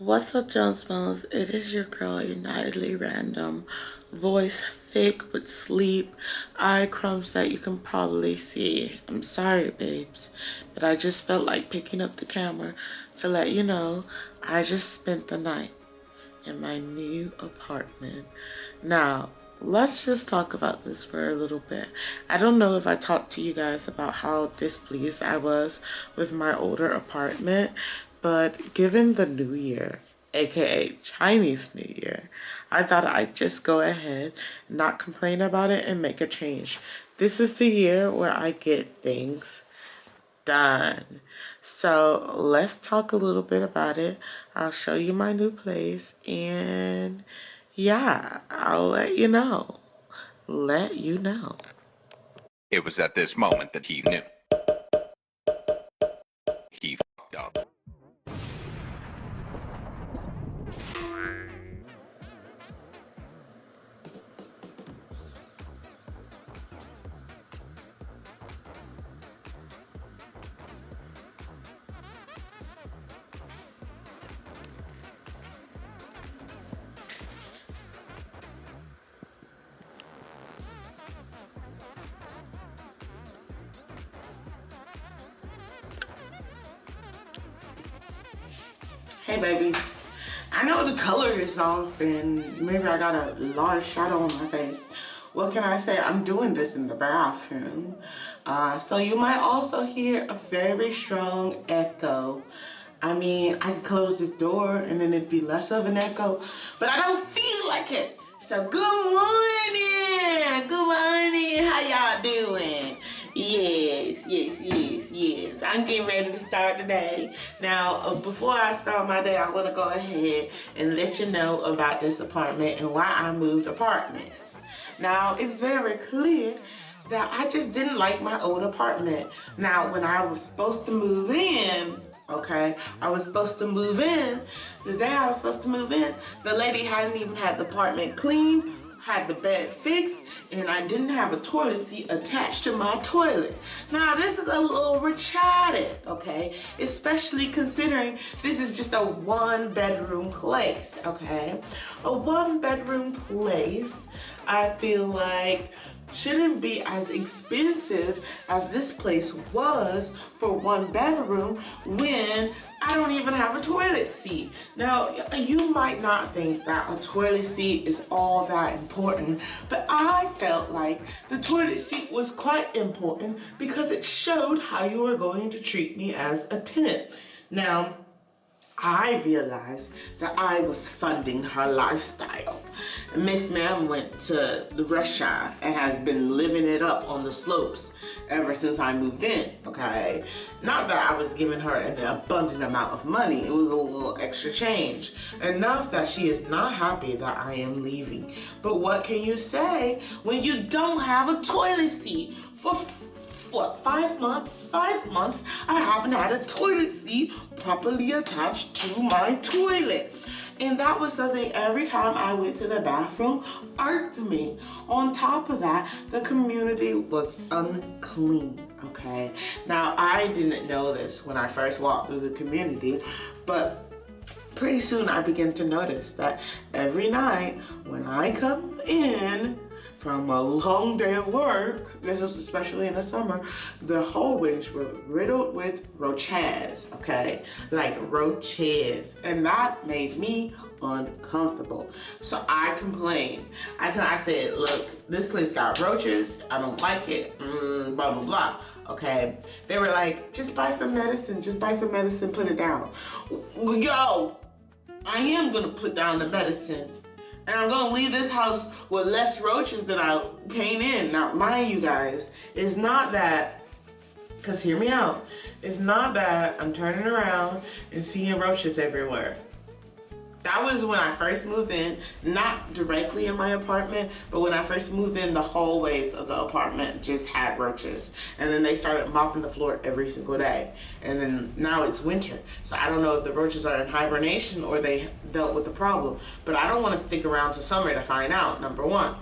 What's up, Jones Bones? It is your girl, Unitedly Random. Voice thick with sleep, eye crumbs that you can probably see. I'm sorry, babes, but I just felt like picking up the camera to let you know I just spent the night in my new apartment. Now, let's just talk about this for a little bit. I don't know if I talked to you guys about how displeased I was with my older apartment, but given the new year, aka Chinese New Year, I thought I'd just go ahead, not complain about it, and make a change. This is the year where I get things done. So let's talk a little bit about it. I'll show you my new place, and yeah, I'll let you know. Let you know. It was at this moment that he knew. He fucked up. Hey babies, I know the color is off and maybe I got a large shadow on my face. What can I say? I'm doing this in the bathroom. So you might also hear a very strong echo. I mean, I could close this door and then it'd be less of an echo, but I don't feel like it. So good morning. Good morning. How y'all doing? Yes. I'm getting ready to start the day. Now, before I start my day, I want to go ahead and let you know about this apartment and why I moved apartments. Now, it's very clear that I just didn't like my old apartment. Now, when I was supposed to move in, okay, I was supposed to move in. The day I was supposed to move in, the lady hadn't even had the apartment cleaned, had the bed fixed, and I didn't have a toilet seat attached to my toilet. Now, this is a little retarded, okay? Especially considering this is just a one-bedroom place, okay? A one-bedroom place, I feel like, shouldn't be as expensive as this place was for one bedroom when I don't even have a toilet seat. Now, you might not think that a toilet seat is all that important, but I felt like the toilet seat was quite important because it showed how you were going to treat me as a tenant. Now, I realized that I was funding her lifestyle. Miss Ma'am went to Russia and has been living it up on the slopes ever since I moved in, okay? Not that I was giving her an abundant amount of money. It was a little extra change. Enough that she is not happy that I am leaving. But what can you say when you don't have a toilet seat? For what, 5 months? 5 months, I haven't had a toilet seat properly attached to my toilet. And that was something every time I went to the bathroom irked me. On top of that, the community was unclean, okay? Now, I didn't know this when I first walked through the community, but pretty soon I began to notice that every night when I come in from a long day of work, this is especially in the summer, the hallways were riddled with roaches, okay? Like roaches. And that made me uncomfortable. So I complained. I said, look, this place got roaches. I don't like it. Blah, blah, blah. Okay? They were like, just buy some medicine. Just buy some medicine, put it down. Yo, I am gonna put down the medicine. And I'm gonna leave this house with less roaches than I came in. Now, mind you guys, it's not that, cause hear me out, it's not that I'm turning around and seeing roaches everywhere. That was when I first moved in, not directly in my apartment, but when I first moved in, the hallways of the apartment just had roaches. And then they started mopping the floor every single day. And then now it's winter. So I don't know if the roaches are in hibernation or they dealt with the problem. But I don't want to stick around to summer to find out, number one.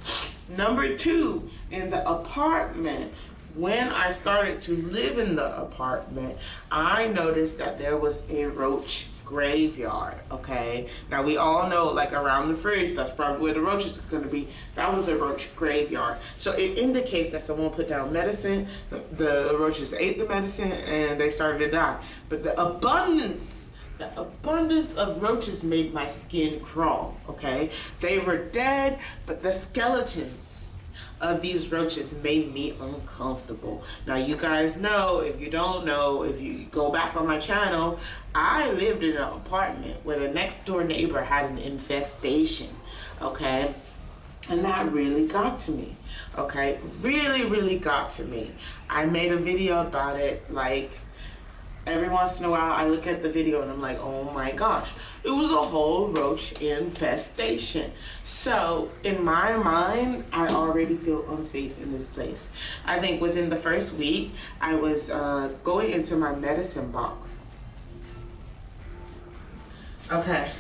Number two, in the apartment, when I started to live in the apartment, I noticed that there was a roach graveyard, okay? Now we all know, like around the fridge, that's probably where the roaches are gonna be. That was a roach graveyard. So it indicates that someone put down medicine, the roaches ate the medicine, and they started to die. But the abundance of roaches made my skin crawl, okay? They were dead, but the skeletons of these roaches made me uncomfortable. Now you guys know, if you don't know, if you go back on my channel, I lived in an apartment where the next door neighbor had an infestation, okay? And that really got to me, okay? Really got to me. I made a video about it. Like, every once in a while I look at the video and I'm like, oh my gosh, it was a whole roach infestation. So in my mind, I already feel unsafe in this place. I think within the first week, I was going into my medicine box. Okay.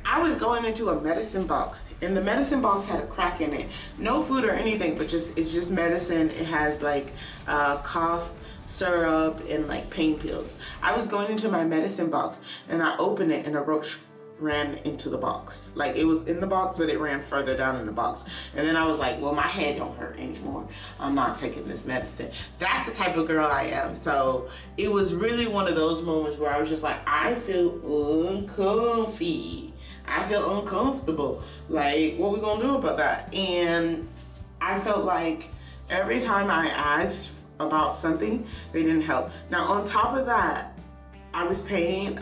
I was going into a medicine box, and the medicine box had a crack in it. No food or anything, but it's just medicine. It has like cough syrup and like pain pills. I was going into my medicine box and I opened it and a roach ran into the box. Like, it was in the box, but it ran further down in the box. And then I was like, well, my head don't hurt anymore. I'm not taking this medicine. That's the type of girl I am. So it was really one of those moments where I was just like, I feel uncomfy. I feel uncomfortable. Like, what we gonna do about that? And I felt like every time I asked about something, they didn't help. Now, on top of that, I was paying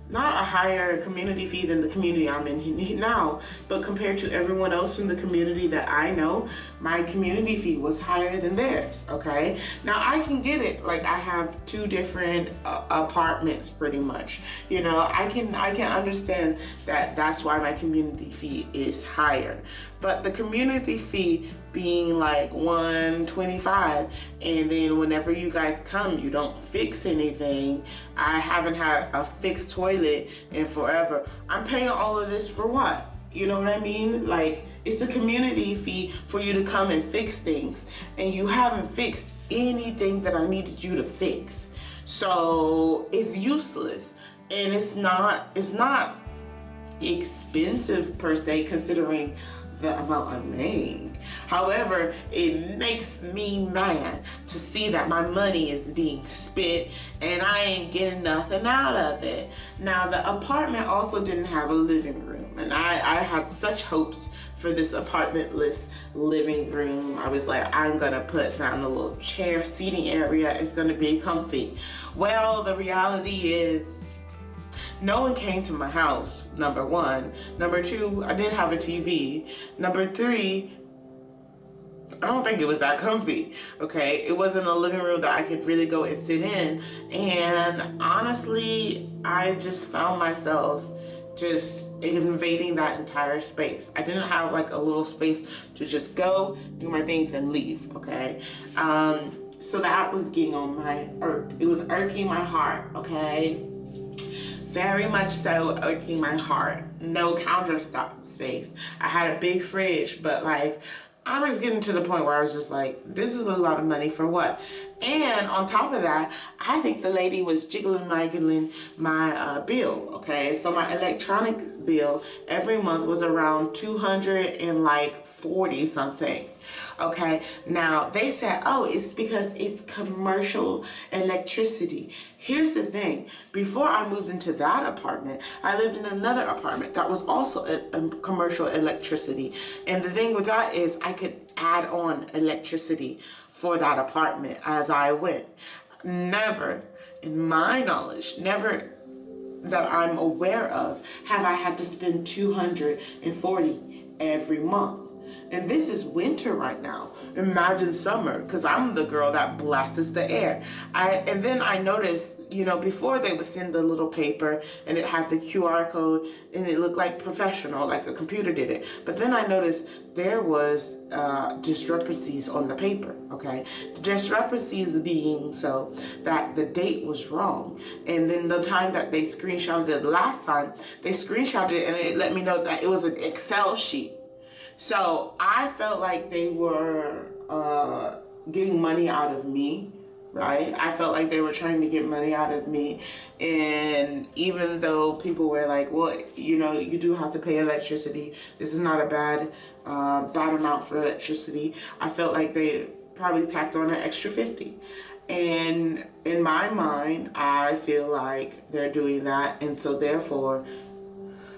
not a higher community fee than the community I'm in now, but compared to everyone else in the community that I know, my community fee was higher than theirs, okay? Now, I can get it. Like, I have two different apartments pretty much. You know, I can understand that that's why my community fee is higher. But the community fee being like $125, and then whenever you guys come, you don't fix anything. I haven't had a fixed toilet in forever. I'm paying all of this for what? You know what I mean? Like, it's a community fee for you to come and fix things, and you haven't fixed anything that I needed you to fix. So it's useless, and it's not expensive per se, considering the amount I'm paying. However, it makes me mad to see that my money is being spent and I ain't getting nothing out of it. Now, the apartment also didn't have a living room, and I had such hopes for this apartmentless living room. I was like, I'm gonna put down a little chair seating area. It's gonna be comfy. Well, the reality is, no one came to my house, number one. Number two, I didn't have a TV. Number three, I don't think it was that comfy, okay? It wasn't a living room that I could really go and sit in. And honestly, I just found myself just invading that entire space. I didn't have like a little space to just go, do my things, and leave, okay? So that was getting on my it was irking my heart, okay? Very much so irking my heart. No countertop space. I had a big fridge, but like, I was getting to the point where I was just like, this is a lot of money for what? And on top of that, I think the lady was jiggling my bill, okay? So my electronic bill every month was around $240 something. Okay, now they said, oh, it's because it's commercial electricity. Here's the thing. Before I moved into that apartment, I lived in another apartment that was also a commercial electricity. And the thing with that is I could add on electricity for that apartment as I went. Never, in my knowledge, never that I'm aware of, have I had to spend $240 every month. And this is winter right now. Imagine summer, because I'm the girl that blasts the air. And then I noticed, you know, before they would send the little paper and it had the QR code and it looked like professional, like a computer did it. But then I noticed there was discrepancies on the paper, okay? The discrepancies being so that the date was wrong. And then the time that they screenshotted it last time, they screenshotted it and it let me know that it was an Excel sheet. So I felt like they were getting money out of me right? I felt like they were trying to get money out of me. And even though people were like, well, you know, you do have to pay electricity. This is not a bad amount for electricity. I felt like they probably tacked on an extra 50. And in my mind, I feel like they're doing that. And so therefore,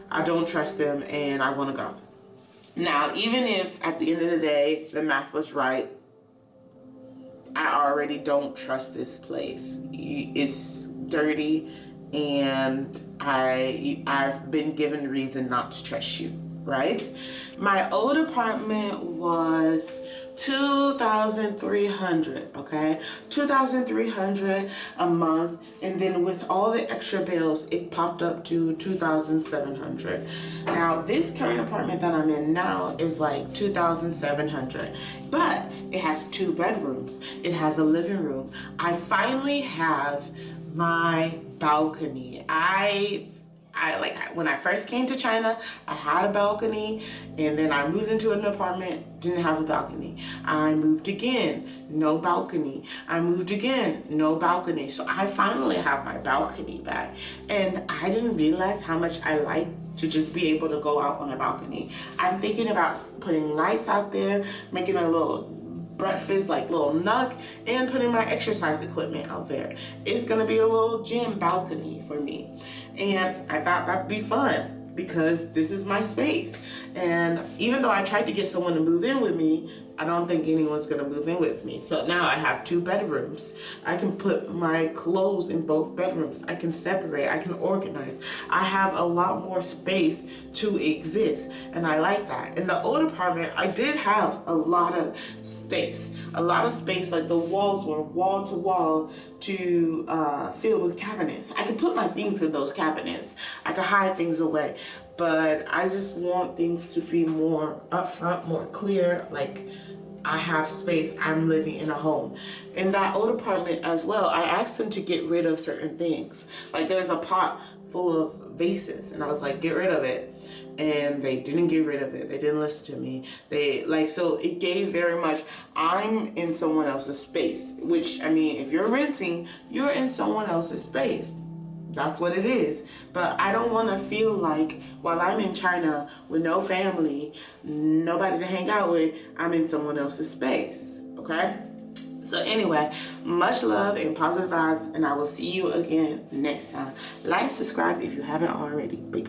I don't trust them and I want to go. Now, even if at the end of the day, the math was right, I already don't trust this place. It's dirty, and I've been given reason not to trust you, right? My old apartment was $2,300, okay? $2,300 a month, and then with all the extra bills, it popped up to $2,700. Now, this current apartment that I'm in now is like $2,700, but it has 2 bedrooms. It has a living room. I finally have my balcony. When I first came to China, I had a balcony, and then I moved into an apartment, didn't have a balcony. I moved again, no balcony. I moved again, no balcony. So I finally have my balcony back, and I didn't realize how much I like to just be able to go out on a balcony. I'm thinking about putting lights out there, making a little breakfast, like little nook, and putting my exercise equipment out there. It's gonna be a little gym balcony for me. And I thought that'd be fun because this is my space. And even though I tried to get someone to move in with me, I don't think anyone's gonna move in with me. So now I have 2 bedrooms. I can put my clothes in both bedrooms. I can separate, I can organize. I have a lot more space to exist, and I like that. In the old apartment, I did have a lot of space. Like the walls were wall to wall to fill with cabinets. I could put my things in those cabinets. I could hide things away. But I just want things to be more upfront, more clear, like I have space, I'm living in a home. In that old apartment as well, I asked them to get rid of certain things. Like there's a pot full of vases, and I was like, get rid of it. And they didn't get rid of it. They didn't listen to me. So it gave very much, I'm in someone else's space, which, I mean, if you're renting, you're in someone else's space. That's what it is. But I don't want to feel like while I'm in China with no family, nobody to hang out with, I'm in someone else's space, okay? So anyway, much love and positive vibes, and I will see you again next time. Like, subscribe if you haven't already. Bye.